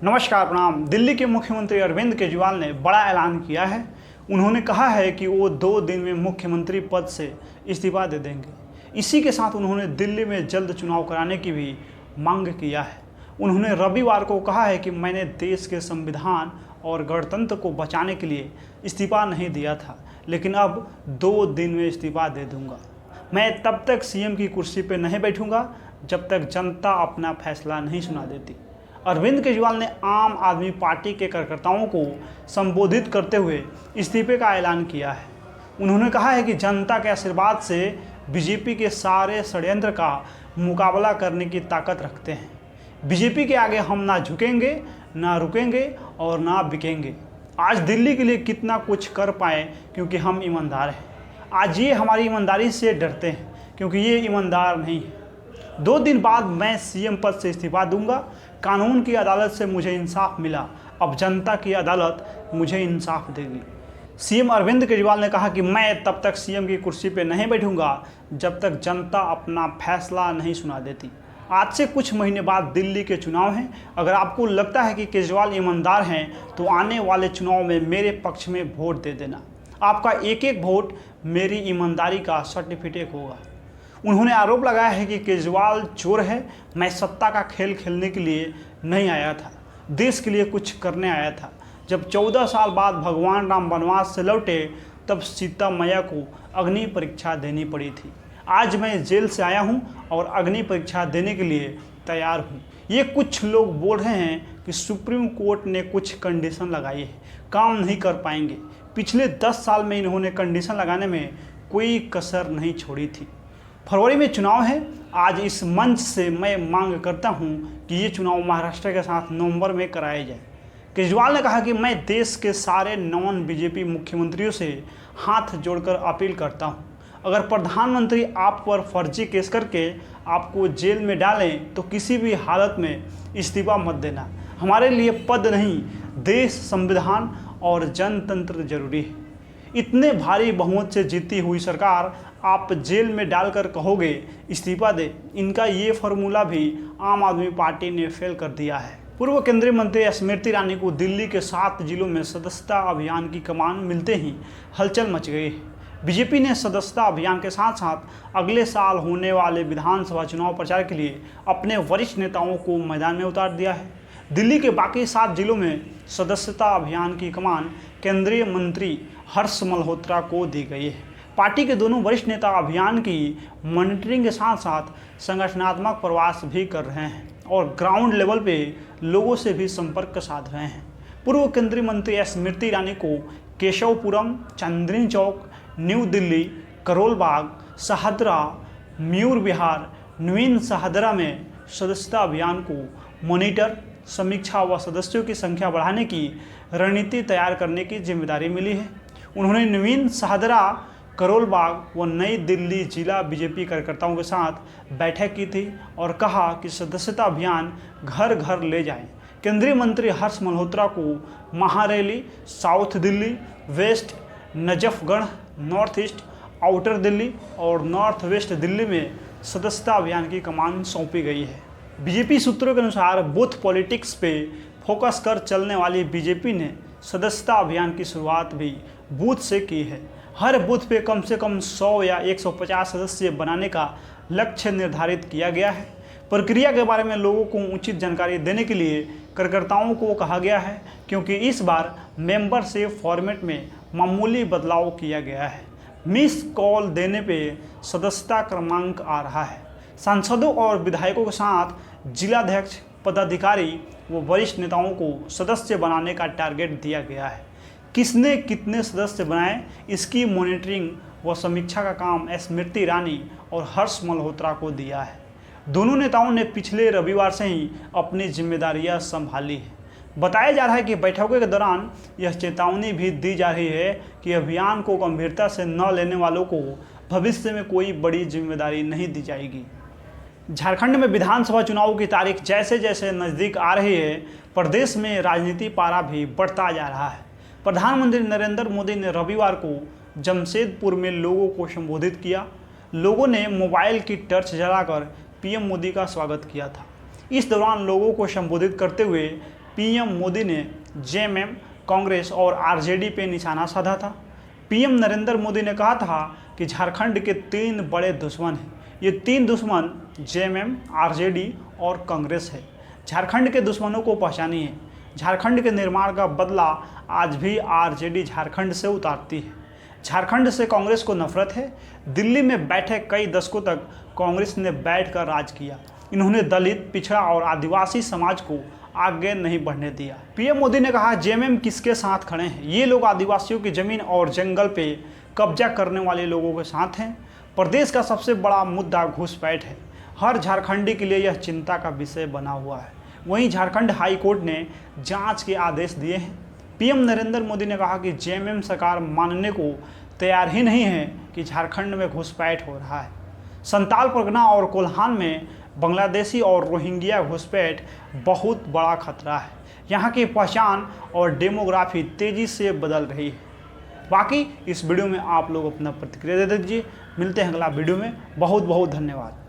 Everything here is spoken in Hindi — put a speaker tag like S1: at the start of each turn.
S1: नमस्कार प्रणाम। दिल्ली के मुख्यमंत्री अरविंद केजरीवाल ने बड़ा ऐलान किया है। उन्होंने कहा है कि वो 2 दिन में मुख्यमंत्री पद से इस्तीफा दे देंगे। इसी के साथ उन्होंने दिल्ली में जल्द चुनाव कराने की भी मांग किया है। उन्होंने रविवार को कहा है कि मैंने देश के संविधान और गणतंत्र को बचाने के लिए इस्तीफा नहीं दिया था, लेकिन अब 2 दिन में इस्तीफा दे दूंगा। मैं तब तक सीएम की कुर्सी पर नहीं बैठूंगा जब तक जनता अपना फैसला नहीं सुना देती। अरविंद केजरीवाल ने आम आदमी पार्टी के कार्यकर्ताओं को संबोधित करते हुए इस्तीफे का ऐलान किया है। उन्होंने कहा है कि जनता के आशीर्वाद से बीजेपी के सारे षड्यंत्र का मुकाबला करने की ताकत रखते हैं। बीजेपी के आगे हम ना झुकेंगे, ना रुकेंगे और ना बिकेंगे। आज दिल्ली के लिए कितना कुछ कर पाए क्योंकि हम ईमानदार हैं। आज ये हमारी ईमानदारी से डरते हैं क्योंकि ये ईमानदार नहीं है। 2 दिन बाद मैं सीएम पद से इस्तीफा दूंगा। कानून की अदालत से मुझे इंसाफ मिला, अब जनता की अदालत मुझे इंसाफ देगी। सीएम अरविंद केजरीवाल ने कहा कि मैं तब तक सीएम की कुर्सी पर नहीं बैठूंगा जब तक जनता अपना फैसला नहीं सुना देती। आज से कुछ महीने बाद दिल्ली के चुनाव हैं। अगर आपको लगता है कि केजरीवाल ईमानदार हैं तो आने वाले चुनाव में मेरे पक्ष में वोट दे देना। आपका एक एक वोट मेरी ईमानदारी का सर्टिफिकेट होगा। उन्होंने आरोप लगाया है कि केजरीवाल चोर है। मैं सत्ता का खेल खेलने के लिए नहीं आया था, देश के लिए कुछ करने आया था। जब 14 साल बाद भगवान राम वनवास से लौटे तब सीता मैया को अग्नि परीक्षा देनी पड़ी थी। आज मैं जेल से आया हूं और अग्नि परीक्षा देने के लिए तैयार हूं। ये कुछ लोग बोल रहे हैं कि सुप्रीम कोर्ट ने कुछ कंडीशन लगाई है, काम नहीं कर पाएंगे। पिछले 10 साल में इन्होंने कंडीशन लगाने में कोई कसर नहीं छोड़ी थी। फरवरी में चुनाव है। आज इस मंच से मैं मांग करता हूं कि ये चुनाव महाराष्ट्र के साथ नवंबर में कराया जाए। केजरीवाल ने कहा कि मैं देश के सारे नॉन बीजेपी मुख्यमंत्रियों से हाथ जोड़कर अपील करता हूं, अगर प्रधानमंत्री आप पर फर्जी केस करके आपको जेल में डालें तो किसी भी हालत में इस्तीफा मत देना। हमारे लिए पद नहीं, देश, संविधान और जनतंत्र जरूरी है। इतने भारी बहुमत से जीती हुई सरकार आप जेल में डालकर कहोगे इस्तीफा दे, इनका ये फॉर्मूला भी आम आदमी पार्टी ने फेल कर दिया है। पूर्व केंद्रीय मंत्री स्मृति ईरानी को दिल्ली के 7 जिलों में सदस्यता अभियान की कमान मिलते ही हलचल मच गई है। बीजेपी ने सदस्यता अभियान के साथ साथ अगले साल होने वाले विधानसभा चुनाव प्रचार के लिए अपने वरिष्ठ नेताओं को मैदान में उतार दिया है। दिल्ली के बाकी 7 जिलों में सदस्यता अभियान की कमान केंद्रीय मंत्री हर्ष मल्होत्रा को दी गई है। पार्टी के दोनों वरिष्ठ नेता अभियान की मॉनिटरिंग के साथ साथ संगठनात्मक प्रवास भी कर रहे हैं और ग्राउंड लेवल पे लोगों से भी संपर्क साध रहे हैं। पूर्व केंद्रीय मंत्री स्मृति ईरानी को केशवपुरम, चांदनी चौक, न्यू दिल्ली, करोल बाग, शाहदरा, मयूर विहार, नवीन शाहदरा में सदस्यता अभियान को मॉनिटर, समीक्षा व सदस्यों की संख्या बढ़ाने की रणनीति तैयार करने की जिम्मेदारी मिली है। उन्होंने नवीन शाहदरा, करोल बाग व नई दिल्ली जिला बीजेपी कार्यकर्ताओं के साथ बैठक की थी और कहा कि सदस्यता अभियान घर घर ले जाएं। केंद्रीय मंत्री हर्ष मल्होत्रा को महारैली, south Delhi, west, Najafgarh, north east, outer Delhi और नॉर्थ वेस्ट दिल्ली में सदस्यता अभियान की कमान सौंपी गई है। बीजेपी सूत्रों के अनुसार बूथ पॉलिटिक्स पे फोकस कर चलने वाली बीजेपी ने सदस्यता अभियान की शुरुआत भी बूथ से की है। हर बूथ पे कम से कम 100 या 150 सदस्य बनाने का लक्ष्य निर्धारित किया गया है। प्रक्रिया के बारे में लोगों को उचित जानकारी देने के लिए कार्यकर्ताओं को कहा गया है, क्योंकि इस बार मेंबरशिप फॉर्मेट में मामूली बदलाव किया गया है। मिस कॉल देने पे सदस्यता क्रमांक आ रहा है। सांसदों और विधायकों के साथ जिलाध्यक्ष, पदाधिकारी व वरिष्ठ नेताओं को सदस्य बनाने का टारगेट दिया गया है। किसने कितने सदस्य बनाए, इसकी मॉनिटरिंग व समीक्षा का काम स्मृति ईरानी और हर्ष मल्होत्रा को दिया है। दोनों नेताओं ने पिछले रविवार से ही अपनी जिम्मेदारियां संभाली है। बताया जा रहा है कि बैठकों के दौरान यह चेतावनी भी दी जा रही है कि अभियान को गंभीरता से न लेने वालों को भविष्य में कोई बड़ी जिम्मेदारी नहीं दी जाएगी। झारखंड में विधानसभा चुनाव की तारीख जैसे जैसे नज़दीक आ रही है, प्रदेश में राजनीति पारा भी बढ़ता जा रहा है। प्रधानमंत्री नरेंद्र मोदी ने रविवार को जमशेदपुर में लोगों को संबोधित किया। लोगों ने मोबाइल की टर्च जलाकर पीएम मोदी का स्वागत किया था। इस दौरान लोगों को संबोधित करते हुए पीएम मोदी ने जेएमएम, कांग्रेस और आरजेडी पे निशाना साधा था। पीएम नरेंद्र मोदी ने कहा था कि झारखंड के 3 बड़े दुश्मन हैं। ये 3 दुश्मन जेएमएम, आरजेडी और कांग्रेस है। झारखंड के दुश्मनों को पहचानिए। झारखंड के निर्माण का बदला आज भी आरजेडी झारखंड से उतारती है। झारखंड से कांग्रेस को नफरत है। दिल्ली में बैठे कई दशकों तक कांग्रेस ने बैठकर राज किया। इन्होंने दलित, पिछड़ा और आदिवासी समाज को आगे नहीं बढ़ने दिया। पीएम मोदी ने कहा, जेएमएम किसके साथ खड़े हैं? ये लोग आदिवासियों की जमीन और जंगल पे कब्जा करने वाले लोगों के साथ हैं। प्रदेश का सबसे बड़ा मुद्दा घुसपैठ है। हर झारखंडी के लिए यह चिंता का विषय बना हुआ है। वहीं झारखंड हाई कोर्ट ने जांच के आदेश दिए हैं। पीएम नरेंद्र मोदी ने कहा कि जेएमएम सरकार मानने को तैयार ही नहीं है कि झारखंड में घुसपैठ हो रहा है। संताल परगना और कोल्हान में बांग्लादेशी और रोहिंग्या घुसपैठ बहुत बड़ा खतरा है। यहाँ की पहचान और डेमोग्राफी तेज़ी से बदल रही है। बाकी इस वीडियो में आप लोग अपना प्रतिक्रिया दे दीजिए। मिलते हैं अगला वीडियो में। बहुत बहुत धन्यवाद।